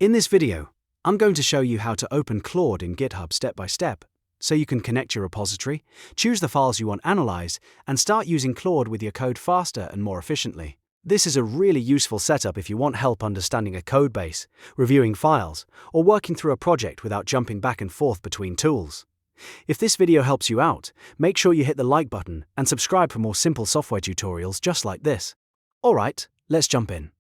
In this video, I'm going to show you how to open Claude in GitHub step by step, so you can connect your repository, choose the files you want analyzed, and start using Claude with your code faster and more efficiently. This is a really useful setup if you want help understanding a code base, reviewing files, or working through a project without jumping back and forth between tools. If this video helps you out, make sure you hit the like button and subscribe for more simple software tutorials just like this. Alright, let's jump in.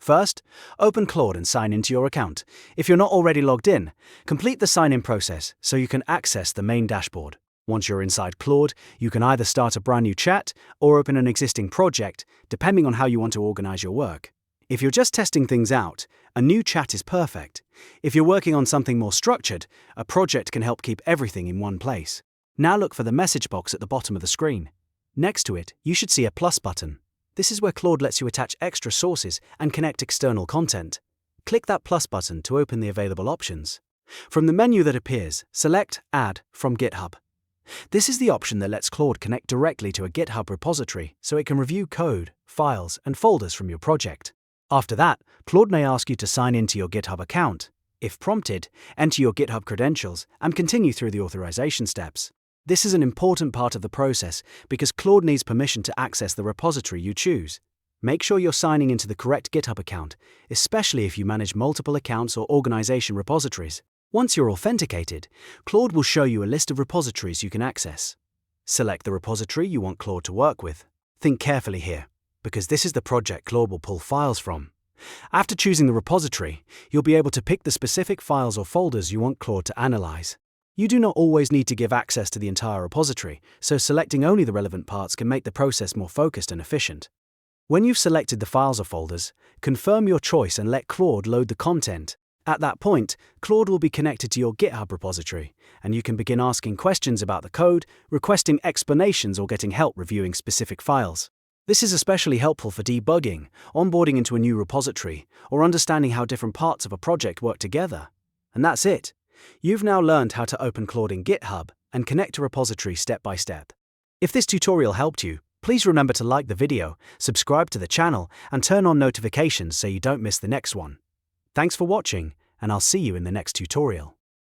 First, open Claude and sign into your account. If you're not already logged in, complete the sign-in process so you can access the main dashboard. Once you're inside Claude, you can either start a brand new chat or open an existing project, depending on how you want to organize your work. If you're just testing things out, a new chat is perfect. If you're working on something more structured, a project can help keep everything in one place. Now look for the message box at the bottom of the screen. Next to it, you should see a plus button. This is where Claude lets you attach extra sources and connect external content. Click that plus button to open the available options. From the menu that appears, select Add from GitHub. This is the option that lets Claude connect directly to a GitHub repository so it can review code, files, and folders from your project. After that, Claude may ask you to sign into your GitHub account. If prompted, enter your GitHub credentials and continue through the authorization steps. This is an important part of the process because Claude needs permission to access the repository you choose. Make sure you're signing into the correct GitHub account, especially if you manage multiple accounts or organization repositories. Once you're authenticated, Claude will show you a list of repositories you can access. Select the repository you want Claude to work with. Think carefully here, because this is the project Claude will pull files from. After choosing the repository, you'll be able to pick the specific files or folders you want Claude to analyze. You do not always need to give access to the entire repository, so selecting only the relevant parts can make the process more focused and efficient. When you've selected the files or folders, confirm your choice and let Claude load the content. At that point, Claude will be connected to your GitHub repository, and you can begin asking questions about the code, requesting explanations, or getting help reviewing specific files. This is especially helpful for debugging, onboarding into a new repository, or understanding how different parts of a project work together. And that's it. You've now learned how to open Claude in GitHub and connect a repository step by step. If this tutorial helped you, please remember to like the video, subscribe to the channel, and turn on notifications so you don't miss the next one. Thanks for watching, and I'll see you in the next tutorial.